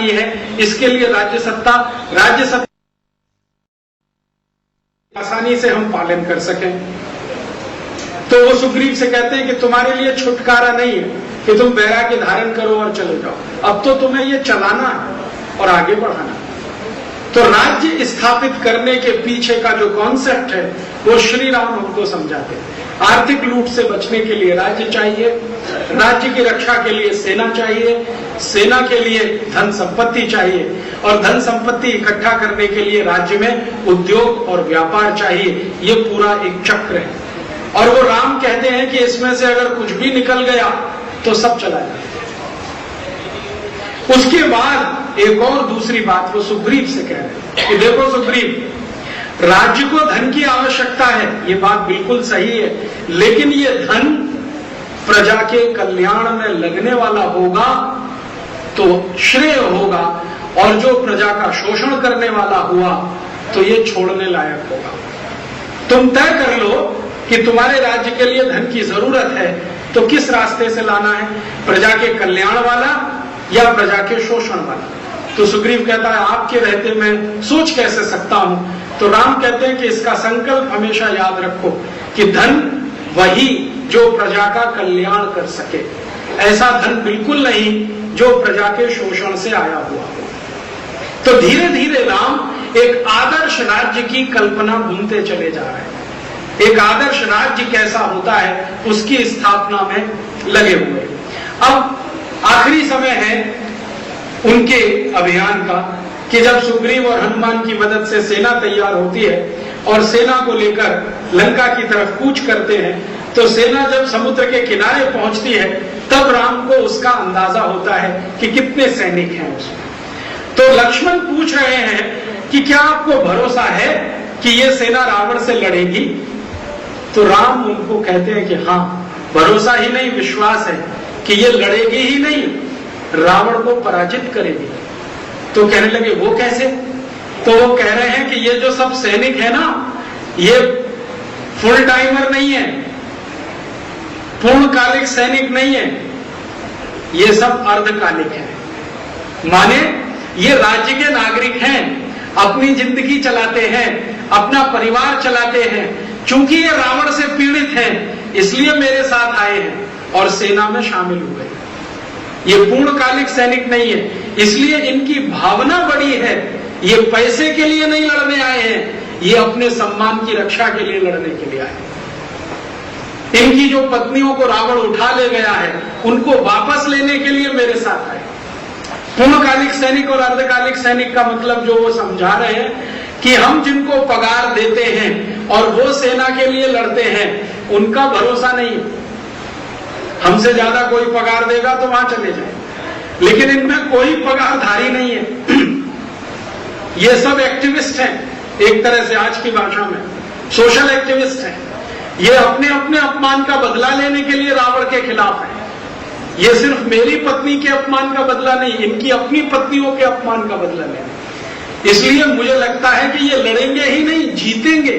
बनानी है, इसके लिए राज्य सत्ता आसानी से हम पालन कर सकें। तो वो सुग्रीव से कहते हैं कि तुम्हारे लिए छुटकारा नहीं है कि तुम बैरागी धारण करो और चले जाओ, अब तो तुम्हें ये चलाना है और आगे बढ़ाना है। तो राज्य स्थापित करने के पीछे का जो कॉन्सेप्ट है वो श्री राम हमको समझाते हैं। आर्थिक लूट से बचने के लिए राज्य चाहिए, राज्य की रक्षा के लिए सेना चाहिए, सेना के लिए धन संपत्ति चाहिए और धन संपत्ति इकट्ठा करने के लिए राज्य में उद्योग और व्यापार चाहिए। ये पूरा एक चक्र है और वो राम कहते हैं कि इसमें से अगर कुछ भी निकल गया तो सब चला जाए। उसके बाद एक और दूसरी बात वो सुग्रीव से कह रहे हैं कि देखो सुग्रीव, राज्य को धन की आवश्यकता है, ये बात बिल्कुल सही है, लेकिन ये धन प्रजा के कल्याण में लगने वाला होगा तो श्रेय होगा, और जो प्रजा का शोषण करने वाला हुआ तो ये छोड़ने लायक होगा। तुम तय कर लो कि तुम्हारे राज्य के लिए धन की जरूरत है तो किस रास्ते से लाना है, प्रजा के कल्याण वाला या प्रजा के शोषण वाला। तो सुग्रीव कहता है आपके रहते मैं सोच कैसे सकता हूं। तो राम कहते हैं कि इसका संकल्प हमेशा याद रखो कि धन वही जो प्रजा का कल्याण कर सके, ऐसा धन बिल्कुल नहीं जो प्रजा के शोषण से आया हुआ हो। तो धीरे धीरे राम एक आदर्श राज्य की कल्पना बुनते चले जा रहे हैं। एक आदर्श राज्य कैसा होता है उसकी स्थापना में लगे हुए। अब आखिरी समय है उनके अभियान का कि जब सुग्रीव और हनुमान की मदद से सेना तैयार होती है और सेना को लेकर लंका की तरफ कूच करते हैं, तो सेना जब समुद्र के किनारे पहुंचती है तब राम को उसका अंदाजा होता है कि कितने सैनिक हैं उसमें। तो लक्ष्मण पूछ रहे हैं कि क्या आपको भरोसा है कि ये सेना रावण से लड़ेगी? तो राम उनको कहते हैं कि हाँ, भरोसा ही नहीं विश्वास है कि ये लड़ेगी ही नहीं, रावण को पराजित करेगी। तो कहने लगे वो कैसे? तो वो कह रहे हैं कि ये जो सब सैनिक है ना, ये फुल टाइमर नहीं है, पूर्णकालिक सैनिक नहीं है, ये सब अर्धकालिक है। माने ये राज्य के नागरिक हैं, अपनी जिंदगी चलाते हैं, अपना परिवार चलाते हैं। चूंकि ये रावण से पीड़ित हैं इसलिए मेरे साथ आए हैं और सेना में शामिल हुए। ये पूर्णकालिक सैनिक नहीं है, इसलिए इनकी भावना बड़ी है। ये पैसे के लिए नहीं लड़ने आए हैं, ये अपने सम्मान की रक्षा के लिए लड़ने के लिए आए हैं। इनकी जो पत्नियों को रावण उठा ले गया है उनको वापस लेने के लिए मेरे साथ आए। पूर्णकालिक सैनिक और अर्धकालिक सैनिक का मतलब जो वो समझा रहे हैं कि हम जिनको पगार देते हैं और वो सेना के लिए लड़ते हैं, उनका भरोसा नहीं। हमसे ज्यादा कोई पगार देगा तो वहां चले जाए, लेकिन इनमें कोई पगारधारी नहीं है। ये सब एक्टिविस्ट हैं, एक तरह से आज की भाषा में सोशल एक्टिविस्ट हैं। ये अपने अपने अपमान का बदला लेने के लिए रावण के खिलाफ है। ये सिर्फ मेरी पत्नी के अपमान का बदला नहीं, इनकी अपनी पत्नियों के अपमान का बदला लेना। इसलिए मुझे लगता है कि ये लड़ेंगे ही नहीं, जीतेंगे।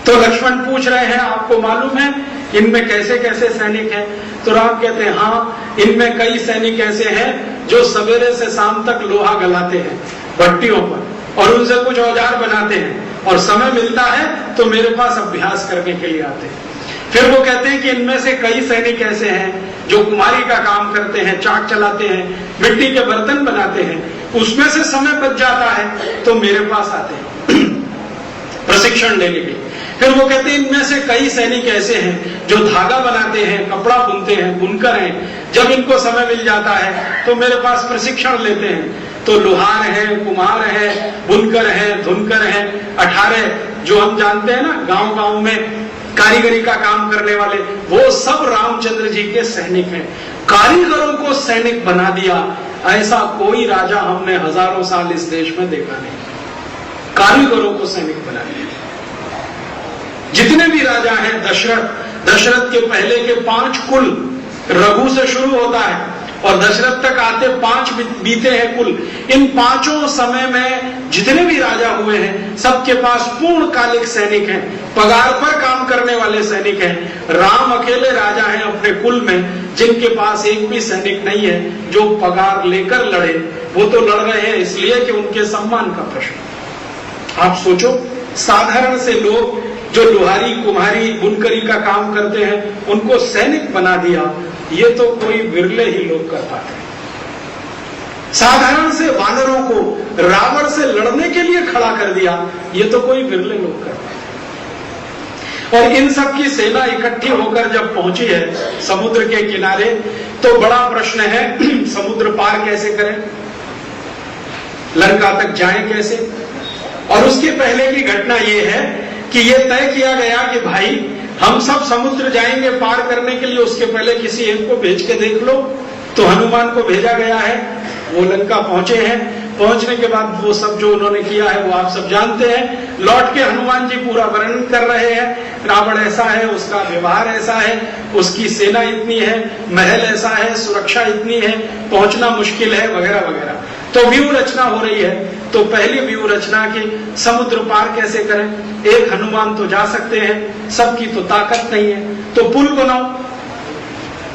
तो लक्ष्मण पूछ रहे हैं आपको मालूम है इनमें कैसे कैसे सैनिक हैं? तो राम कहते हैं हाँ, इनमें कई सैनिक ऐसे हैं जो सवेरे से शाम तक लोहा गलाते हैं भट्टियों पर और उनसे कुछ औजार बनाते हैं, और समय मिलता है तो मेरे पास अभ्यास करने के लिए आते हैं। फिर वो कहते हैं कि इनमें से कई सैनिक ऐसे हैं जो कुम्हारी का काम करते हैं, चाक चलाते हैं, मिट्टी के बर्तन बनाते हैं, उसमें से समय बच जाता है तो मेरे पास आते हैं प्रशिक्षण लेने के लिए। फिर वो कहते हैं इनमें से कई सैनिक ऐसे हैं जो धागा बनाते हैं, कपड़ा बुनते हैं, बुनकर हैं, जब इनको समय मिल जाता है तो मेरे पास प्रशिक्षण लेते हैं। तो लोहार है, कुम्हार है, बुनकर है, धुनकर है, 18 जो हम जानते हैं ना गांव गांव में कारीगरी का काम करने वाले, वो सब रामचंद्र जी के सैनिक हैं। कारीगरों को सैनिक बना दिया, ऐसा कोई राजा हमने हजारों साल इस देश में देखा नहीं। कारीगरों को सैनिक बना दिया। जितने भी राजा हैं, दशरथ के पहले के 5 कुल, रघु से शुरू होता है और दशरथ तक आते 5 बीते हैं कुल। इन 5 समय में जितने भी राजा हुए हैं सबके पास पूर्णकालिक सैनिक हैं, पगार पर काम करने वाले सैनिक हैं। राम अकेले राजा हैं अपने कुल में जिनके पास एक भी सैनिक नहीं है जो पगार लेकर लड़े। वो तो लड़ रहे हैं इसलिए कि उनके सम्मान का प्रश्न। आप सोचो, साधारण से लोग जो लुहारी कुम्हारी बुनकरी का काम करते हैं उनको सैनिक बना दिया, ये तो कोई विरले ही लोग कर पाते हैं। साधारण से वानरों को रावण से लड़ने के लिए खड़ा कर दिया, ये तो कोई विरले लोग कर पाते हैं। और इन सब की सेना इकट्ठी होकर जब पहुंची है समुद्र के किनारे, तो बड़ा प्रश्न है समुद्र पार कैसे करें, लंका तक जाएं कैसे। और उसके पहले की घटना यह है कि यह तय किया गया कि भाई हम सब समुद्र जाएंगे पार करने के लिए, उसके पहले किसी एक को भेज के देख लो। तो हनुमान को भेजा गया है, वो लंका पहुंचे हैं। पहुंचने के बाद वो सब जो उन्होंने किया है वो आप सब जानते हैं। लौट के हनुमान जी पूरा वर्णन कर रहे हैं, रावण ऐसा है, उसका व्यवहार ऐसा है, उसकी सेना इतनी है, महल ऐसा है, सुरक्षा इतनी है, पहुंचना मुश्किल है, वगैरह वगैरह। तो व्यूह रचना हो रही है। तो पहली व्यूह रचना की समुद्र पार कैसे करें, एक हनुमान तो जा सकते हैं, सबकी तो ताकत नहीं है, तो पुल बनाओ।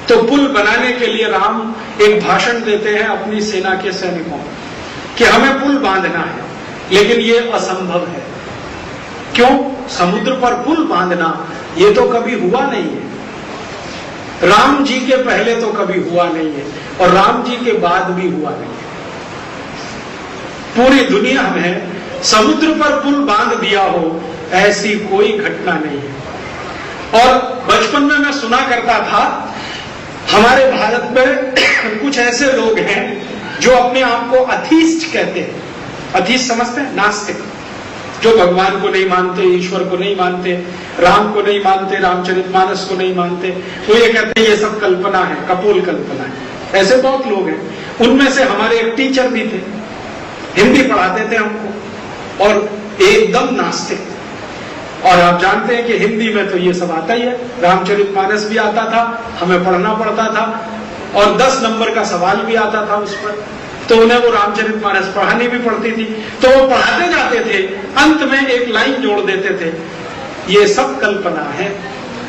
तो पुल बनाने के लिए राम एक भाषण देते हैं अपनी सेना के सैनिकों कि हमें पुल बांधना है, लेकिन ये असंभव है। क्यों? समुद्र पर पुल बांधना ये तो कभी हुआ नहीं है। राम जी के पहले तो कभी हुआ नहीं है और राम जी के बाद भी हुआ नहीं है। पूरी दुनिया में समुद्र पर पुल बांध दिया हो ऐसी कोई घटना नहीं है। और बचपन में मैं सुना करता था, हमारे भारत में कुछ ऐसे लोग हैं जो अपने आप को अथीस्ट कहते हैं। अथीस्ट समझते हैं? नास्तिक, जो भगवान को नहीं मानते, ईश्वर को नहीं मानते, राम को नहीं मानते, रामचरितमानस को नहीं मानते। वो ये कहते हैं ये सब कल्पना है, कपोल कल्पना है। ऐसे बहुत लोग हैं। उनमें से हमारे एक टीचर भी थे, हिंदी पढ़ाते थे हमको, और एकदम नास्तिक। और आप जानते हैं कि हिंदी में तो ये सब आता ही है, रामचरितमानस भी आता था, हमें पढ़ना पड़ता था, और 10 नंबर का सवाल भी आता था उस पर। तो उन्हें वो रामचरितमानस पढ़ानी भी पड़ती थी। तो वो पढ़ाते जाते थे, अंत में एक लाइन जोड़ देते थे, ये सब कल्पना है,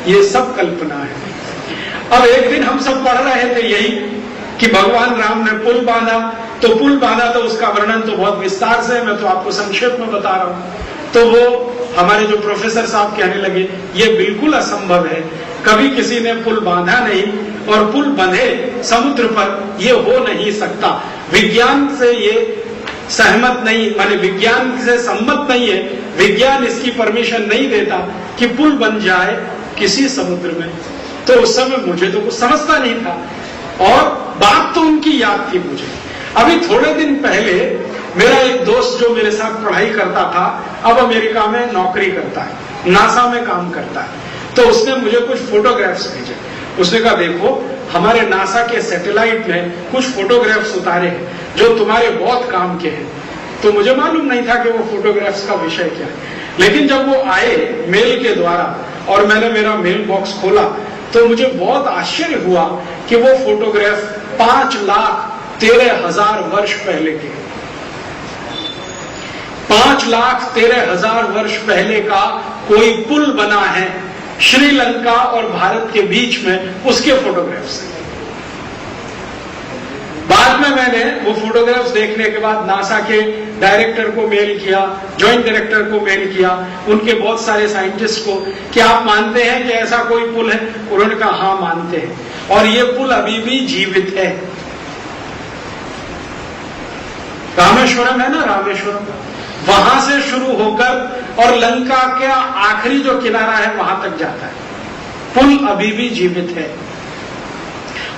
ये सब कल्पना है। अब एक दिन हम सब पढ़ रहे थे यही कि भगवान राम ने पुल बांधा। तो पुल बांधा तो उसका वर्णन तो बहुत विस्तार से है, मैं तो आपको संक्षेप में बता रहा हूं। तो वो हमारे जो प्रोफेसर साहब कहने लगे ये बिल्कुल असंभव है, कभी किसी ने पुल बांधा नहीं, और पुल बंधे समुद्र पर ये हो नहीं सकता। विज्ञान से ये सहमत नहीं, माने विज्ञान से सम्मत नहीं है, विज्ञान इसकी परमिशन नहीं देता कि पुल बन जाए किसी समुद्र में। तो उस समय मुझे तो कुछ समझता नहीं था, और बात तो उनकी याद थी मुझे। अभी थोड़े दिन पहले मेरा एक दोस्त जो मेरे साथ पढ़ाई करता था, अब अमेरिका में नौकरी करता है, नासा में काम करता है। तो उसने मुझे कुछ फोटोग्राफ्स भेजे। उसने कहा देखो हमारे नासा के सैटेलाइट में कुछ फोटोग्राफ्स उतारे हैं जो तुम्हारे बहुत काम के हैं। तो मुझे मालूम नहीं था कि वो फोटोग्राफ्स का विषय क्या है, लेकिन जब वो आए मेल के द्वारा और मैंने मेरा मेल बॉक्स खोला तो मुझे बहुत आश्चर्य हुआ कि वो फोटोग्राफ 5,13,000 वर्ष पहले के, 5,13,000 वर्ष पहले का कोई पुल बना है श्रीलंका और भारत के बीच में, उसके फोटोग्राफ्स। बाद में मैंने वो फोटोग्राफ्स देखने के बाद नासा के डायरेक्टर को मेल किया, जॉइंट डायरेक्टर को मेल किया, उनके बहुत सारे साइंटिस्ट को, कि आप मानते हैं कि ऐसा कोई पुल है? उन्होंने कहा हाँ मानते हैं, और ये पुल अभी भी जीवित है। रामेश्वरम है ना, रामेश्वरम, वहां से शुरू होकर और लंका का आखिरी जो किनारा है वहां तक जाता है। पुल अभी भी जीवित है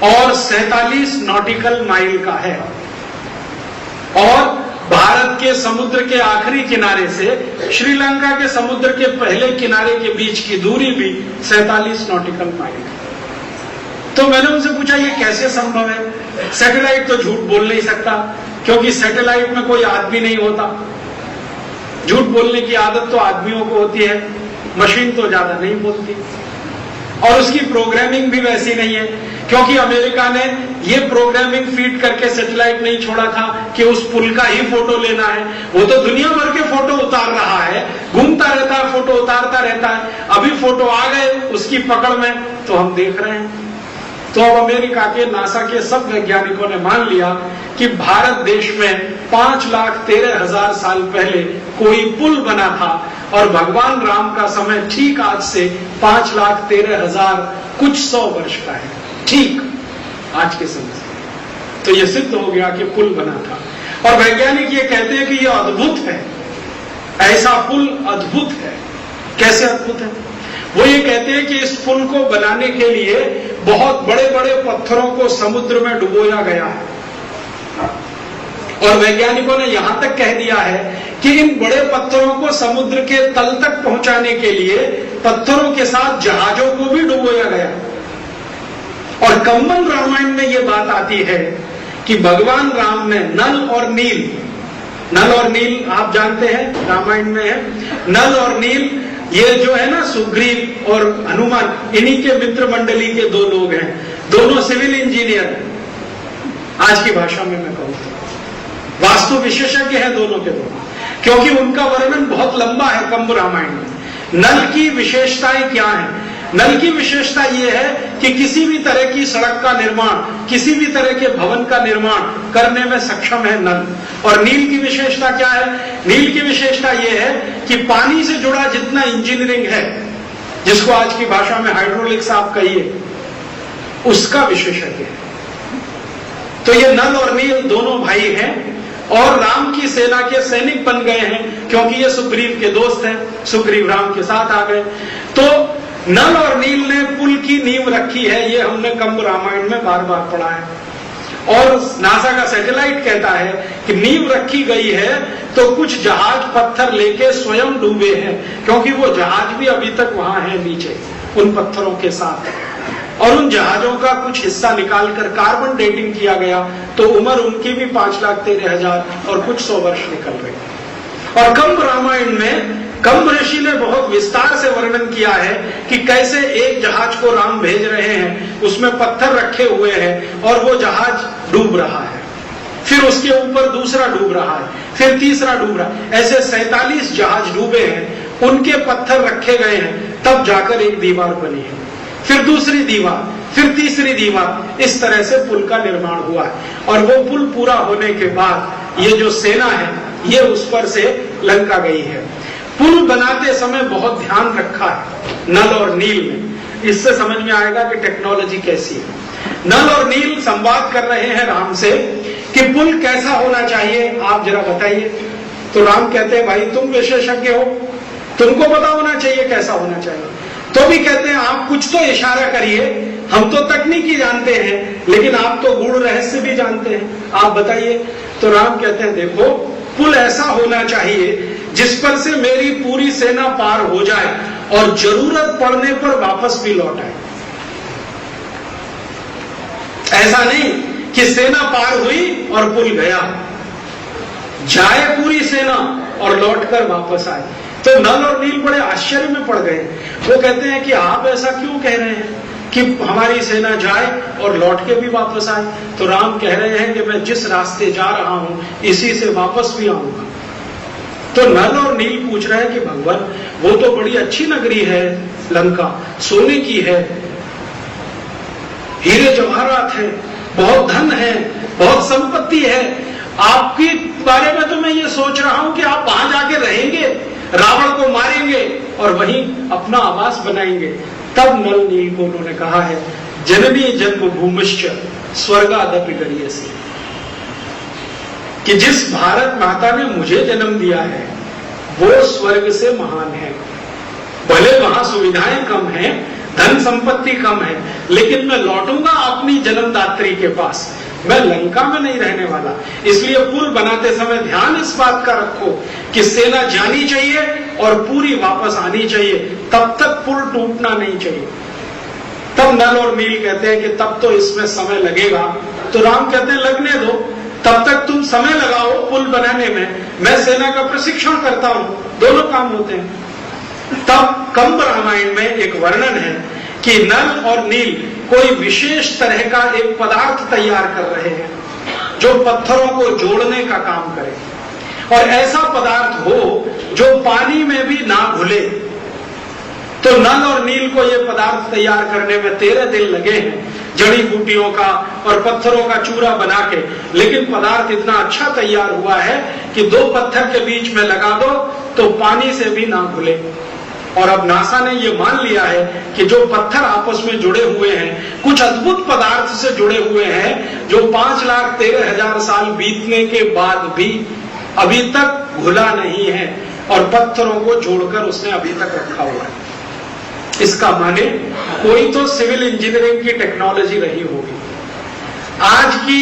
और 47 नॉटिकल माइल का है, और भारत के समुद्र के आखिरी किनारे से श्रीलंका के समुद्र के पहले किनारे के बीच की दूरी भी 47 नॉटिकल माइल है। तो मैंने उनसे पूछा ये कैसे संभव है? सैटेलाइट तो झूठ बोल नहीं सकता, क्योंकि सैटेलाइट में कोई आदमी नहीं होता। झूठ बोलने की आदत तो आदमियों को होती है, मशीन तो ज्यादा नहीं बोलती, और उसकी प्रोग्रामिंग भी वैसी नहीं है क्योंकि अमेरिका ने ये प्रोग्रामिंग फीड करके सैटेलाइट नहीं छोड़ा था कि उस पुल का ही फोटो लेना है। वो तो दुनिया भर के फोटो उतार रहा है, घूमता रहता है, फोटो उतारता रहता है। अभी फोटो आ गए उसकी पकड़ में तो हम देख रहे हैं। तो अब अमेरिका के नासा के सब वैज्ञानिकों ने मान लिया कि भारत देश में 5,13,000 साल पहले कोई पुल बना था और भगवान राम का समय ठीक आज से 5,13,000 कुछ 100 वर्ष का है, ठीक आज के समय से। तो यह सिद्ध हो गया कि पुल बना था। और वैज्ञानिक ये कहते हैं कि यह अद्भुत है, ऐसा पुल अद्भुत है। कैसे अद्भुत है? वो ये कहते हैं कि इस पुल को बनाने के लिए बहुत बड़े बड़े पत्थरों को समुद्र में डुबोया गया है। और वैज्ञानिकों ने यहां तक कह दिया है कि इन बड़े पत्थरों को समुद्र के तल तक पहुंचाने के लिए पत्थरों के साथ जहाजों को भी डुबोया गया। और कंबन रामायण में यह बात आती है कि भगवान राम ने नल और नील आप जानते हैं रामायण में है, नल और नील ये जो है ना सुग्रीव और हनुमान, इन्हीं के मित्र मंडली के दो लोग हैं, दोनों सिविल इंजीनियर। आज की भाषा में मैं कहूं वास्तु विशेषज्ञ हैं दोनों के दोनों, क्योंकि उनका वर्णन बहुत लंबा है कंब रामायण में। नल की विशेषताएं क्या है? नल की विशेषता यह है कि किसी भी तरह की सड़क का निर्माण, किसी भी तरह के भवन का निर्माण करने में सक्षम है नल। और नील की विशेषता क्या है? नील की विशेषता यह है कि पानी से जुड़ा जितना इंजीनियरिंग है, जिसको आज की भाषा में हाइड्रोलिक्स आप कहिए, उसका विशेषज्ञ है। तो ये नल और नील दोनों भाई हैं और राम की सेना के सैनिक बन गए हैं, क्योंकि ये सुग्रीव के दोस्त हैं, सुग्रीव राम के साथ आ गए। तो नल और नील ने पुल की नींव रखी है, ये हमने कंब रामायण में बार बार पढ़ा है। और नासा का सैटेलाइट कहता है कि नींव रखी गई है तो कुछ जहाज पत्थर लेके स्वयं डूबे हैं, क्योंकि वो जहाज भी अभी तक वहां है नीचे उन पत्थरों के साथ। और उन जहाजों का कुछ हिस्सा निकालकर कार्बन डेटिंग किया गया तो उम्र उनकी भी 5,13,000 और कुछ 100 वर्ष निकल गए। और कंब रामायण में कंब ऋषि ने बहुत विस्तार से वर्णन किया है कि कैसे एक जहाज को राम भेज रहे हैं, उसमें पत्थर रखे हुए हैं और वो जहाज डूब रहा है, फिर उसके ऊपर दूसरा डूब रहा है, फिर तीसरा डूब रहा है। ऐसे 47 जहाज डूबे हैं, उनके पत्थर रखे गए हैं, तब जाकर एक दीवार बनी है, फिर दूसरी दीवार, फिर तीसरी दीवार। इस तरह से पुल का निर्माण हुआ है। और वो पुल पूरा होने के बाद ये जो सेना है ये उस पर से लंका गई है। पुल बनाते समय बहुत ध्यान रखा है नल और नील में। इससे समझ में आएगा कि टेक्नोलॉजी कैसी है। नल और नील संवाद कर रहे हैं राम से कि पुल कैसा होना चाहिए, आप जरा बताइए। तो राम कहते हैं भाई तुम विशेषज्ञ हो, तुमको पता होना चाहिए कैसा होना चाहिए। तो भी कहते हैं आप कुछ तो इशारा करिए, हम तो तकनीकी जानते हैं लेकिन आप तो गूढ़ रहस्य भी जानते हैं, आप बताइए। तो राम कहते हैं देखो पुल ऐसा होना चाहिए जिस पर से मेरी पूरी सेना पार हो जाए और जरूरत पड़ने पर वापस भी लौट आए। ऐसा नहीं कि सेना पार हुई और पुल गया, जाए पूरी सेना और लौटकर वापस आए। तो नल और नील बड़े आश्चर्य में पड़ गए। वो कहते हैं कि आप ऐसा क्यों कह रहे हैं कि हमारी सेना जाए और लौट के भी वापस आए। तो राम कह रहे हैं कि मैं जिस रास्ते जा रहा हूं इसी से वापस भी आऊंगा। तो नल और नील पूछ रहे हैं कि भगवान वो तो बड़ी अच्छी नगरी है लंका, सोने की है, हीरे जवाहरात है, बहुत धन है, बहुत संपत्ति है। आपके बारे में तो मैं ये सोच रहा हूं कि आप वहां जाके रहेंगे, रावण को मारेंगे और वहीं अपना आवास बनाएंगे। तब नल नील को उन्होंने कहा है जननी जन्मभूमिश्च स्वर्गादपि गरीयसी, कि जिस भारत माता ने मुझे जन्म दिया है वो स्वर्ग से महान है। भले वहां सुविधाएं कम हैं, धन संपत्ति कम है, लेकिन मैं लौटूंगा अपनी जन्मदात्री के पास, मैं लंका में नहीं रहने वाला। इसलिए पुल बनाते समय ध्यान इस बात का रखो कि सेना जानी चाहिए और पूरी वापस आनी चाहिए, तब तक पुल टूटना नहीं चाहिए। तब नल और नील कहते हैं कि तब तो इसमें समय लगेगा। तो राम कहते हैं लगने दो, तब तक तुम समय लगाओ पुल बनाने में, मैं सेना का प्रशिक्षण करता हूं, दोनों काम होते हैं। तब कंब रामायण में एक वर्णन है कि नल और नील कोई विशेष तरह का एक पदार्थ तैयार कर रहे हैं जो पत्थरों को जोड़ने का काम करे, और ऐसा पदार्थ हो जो पानी में भी ना घुले। तो नल और नील को ये पदार्थ तैयार करने में 13 दिन लगे हैं, जड़ी बूटियों का और पत्थरों का चूरा बना के, लेकिन पदार्थ इतना अच्छा तैयार हुआ है कि 2 पत्थर के बीच में लगा दो तो पानी से भी ना घुले। और अब नासा ने ये मान लिया है कि जो पत्थर आपस में जुड़े हुए हैं कुछ अद्भुत पदार्थ से जुड़े हुए हैं जो 5,13,000 साल बीतने के बाद भी अभी तक घुला नहीं है, और पत्थरों को जोड़कर उसने अभी तक रखा हुआ है। इसका माने कोई तो सिविल इंजीनियरिंग की टेक्नोलॉजी रही होगी। आज की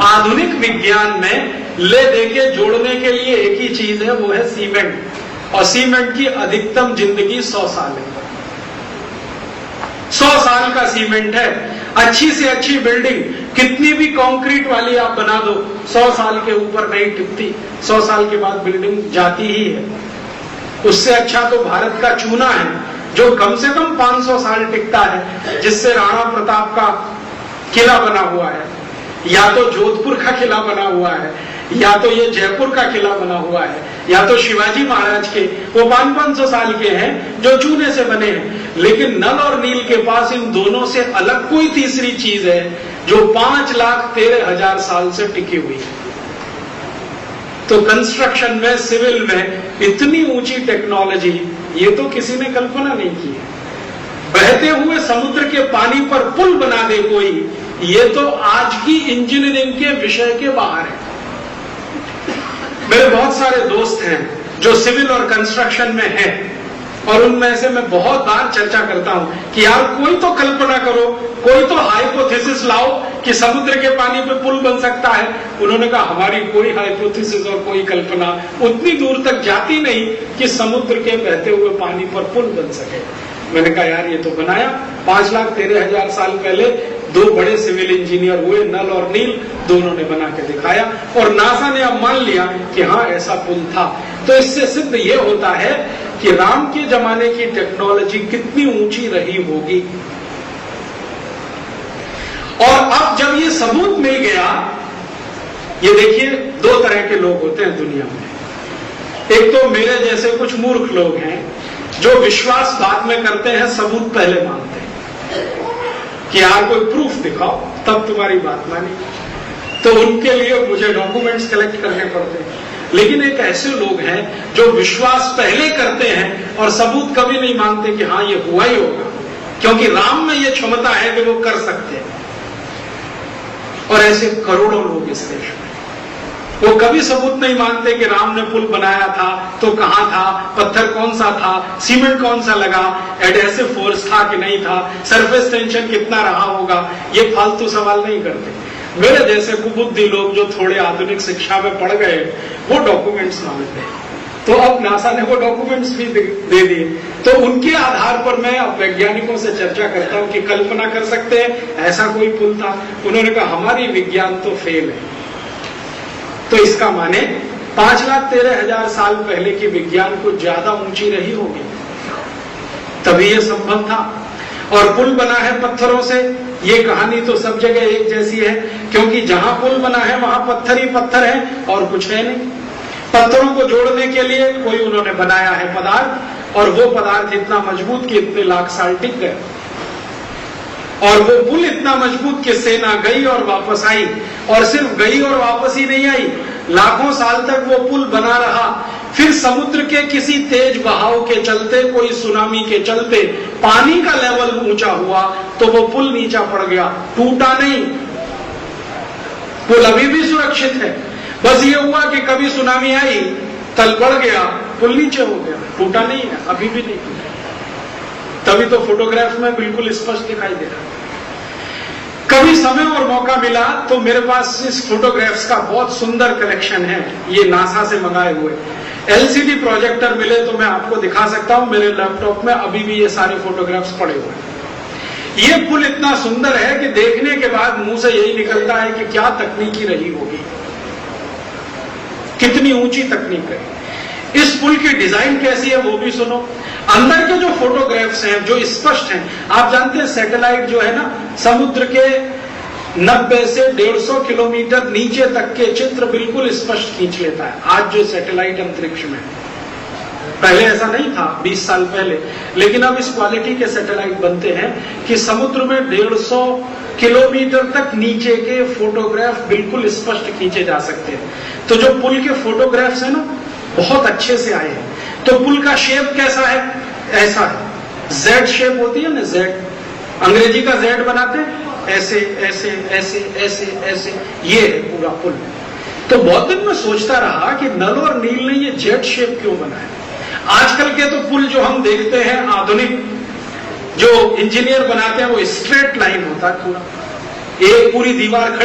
आधुनिक विज्ञान में ले दे के जोड़ने के लिए एक ही चीज है, वो है सीमेंट, और सीमेंट की अधिकतम जिंदगी 100 साल है। 100 साल का सीमेंट है। अच्छी से अच्छी बिल्डिंग कितनी भी कंक्रीट वाली आप बना दो, 100 साल के ऊपर नहीं टिकती, 100 साल के बाद बिल्डिंग जाती ही है। उससे अच्छा तो भारत का चूना है जो कम से कम 500 साल टिकता है, जिससे राणा प्रताप का किला बना हुआ है, या तो जोधपुर का किला बना हुआ है, या तो ये जयपुर का किला बना हुआ है, या तो शिवाजी महाराज के, वो 500-500 साल के हैं जो चूने से बने हैं। लेकिन नल और नील के पास इन दोनों से अलग कोई तीसरी चीज है जो 5,13,000 साल से टिकी हुई है। तो कंस्ट्रक्शन में, सिविल में इतनी ऊंची टेक्नोलॉजी ये तो किसी ने कल्पना नहीं की है। बहते हुए समुद्र के पानी पर पुल बना दे कोई, ये तो आज की इंजीनियरिंग के विषय के बाहर है। मेरे बहुत सारे दोस्त हैं जो सिविल और कंस्ट्रक्शन में हैं, और उनमें से मैं बहुत बार चर्चा करता हूं कि यार कोई तो कल्पना करो, कोई तो हाइपोथेसिस लाओ कि समुद्र के पानी पे पुल बन सकता है। उन्होंने कहा हमारी कोई हाइपोथेसिस और कोई कल्पना उतनी दूर तक जाती नहीं कि समुद्र के बहते हुए पानी पर पुल बन सके। मैंने कहा यार ये तो बनाया, 5,13,000 साल पहले 2 बड़े सिविल इंजीनियर हुए, नल और नील, दोनों ने बना के दिखाया, और नासा ने अब मान लिया कि हाँ ऐसा पुल था। तो इससे सिद्ध ये होता है कि राम के जमाने की टेक्नोलॉजी कितनी ऊंची रही होगी। और अब जब ये सबूत मिल गया, ये देखिए 2 तरह के लोग होते हैं दुनिया में। एक तो मेरे जैसे कुछ मूर्ख लोग हैं जो विश्वास बाद में करते हैं, सबूत पहले मानते हैं कि यार कोई प्रूफ दिखाओ तब तुम्हारी बात मानी। तो उनके लिए मुझे डॉक्यूमेंट्स कलेक्ट करने पड़ते हैं। लेकिन एक ऐसे लोग हैं जो विश्वास पहले करते हैं और सबूत कभी नहीं मानते कि हाँ ये हुआ ही होगा, क्योंकि राम में ये क्षमता है कि वो कर सकते हैं। और ऐसे करोड़ों लोग इस देश में, वो कभी सबूत नहीं मानते कि राम ने पुल बनाया था तो कहां था, पत्थर कौन सा था, सीमेंट कौन सा लगा, एडहेसिव फोर्स था कि नहीं था, सरफेस टेंशन कितना रहा होगा, ये फालतू सवाल नहीं करते। मेरे जैसे कुबुद्धि लोग जो थोड़े आधुनिक शिक्षा में पढ़ गए, वो डॉक्यूमेंट्स मांगते हैं। तो अब नासा ने वो डॉक्यूमेंट्स भी दे दिए। तो उनके आधार पर मैं अब वैज्ञानिकों से चर्चा करता हूं कि कल्पना कर सकते हैं ऐसा कोई पुल था। उन्होंने कहा हमारी विज्ञान तो फेल है। तो इसका माने 5,13,000 साल पहले की विज्ञान को ज्यादा ऊंची रही होगी, तभी ये संभव था। और पुल बना है पत्थरों से, ये कहानी तो सब जगह एक जैसी है, क्योंकि जहां पुल बना है वहां पत्थर ही पत्थर है और कुछ है नहीं। पत्थरों को जोड़ने के लिए कोई उन्होंने बनाया है पदार्थ, और वो पदार्थ इतना मजबूत कि इतने लाख साल टिक गए। और वो पुल इतना मजबूत कि सेना गई और वापस आई, और सिर्फ गई और वापस ही नहीं आई, लाखों साल तक वो पुल बना रहा। फिर समुद्र के किसी तेज बहाव के चलते, कोई सुनामी के चलते पानी का लेवल ऊंचा हुआ तो वो पुल नीचा पड़ गया, टूटा नहीं। पुल अभी भी सुरक्षित है, बस ये हुआ कि कभी सुनामी आई, तल बढ़ गया, पुल नीचे हो गया, टूटा नहीं है, अभी भी नहीं टूटा। तभी तो फोटोग्राफ में बिल्कुल स्पष्ट दिखाई दे रहा। कभी समय और मौका मिला तो मेरे पास इस फोटोग्राफ्स का बहुत सुंदर कलेक्शन है, ये नासा से मंगाए हुए। एलसीडी प्रोजेक्टर मिले तो मैं आपको दिखा सकता हूं, मेरे लैपटॉप में अभी भी ये सारे फोटोग्राफ्स पड़े हुए हैं। ये पुल इतना सुंदर है कि देखने के बाद मुंह से यही निकलता है कि क्या तकनीकी रही होगी, कितनी ऊंची तकनीक है। इस पुल की डिजाइन कैसी है वो भी सुनो। अंदर के जो फोटोग्राफ्स हैं जो स्पष्ट हैं, आप जानते हैं सैटेलाइट जो है ना समुद्र के 90 से 150 किलोमीटर नीचे तक के चित्र बिल्कुल स्पष्ट खींच लेता है। आज जो सैटेलाइट अंतरिक्ष में, पहले ऐसा नहीं था 20 साल पहले, लेकिन अब इस क्वालिटी के सैटेलाइट बनते हैं कि समुद्र में 150 किलोमीटर तक नीचे के फोटोग्राफ बिल्कुल स्पष्ट खींचे जा सकते हैं। तो जो पुल के फोटोग्राफ्स है ना बहुत अच्छे से आए हैं। तो पुल का शेप कैसा है? ऐसा है, जेड शेप होती है ना, जेड, अंग्रेजी का जेड बनाते हैं, ऐसे ऐसे ऐसे ऐसे ऐसे, ये है पूरा पुल। तो बहुत दिन में सोचता रहा कि नल और नील ने ये जेड शेप क्यों बनाया। आजकल के तो पुल जो हम देखते हैं आधुनिक जो इंजीनियर बनाते हैं वो स्ट्रेट लाइन होता है, पूरा एक पूरी दीवार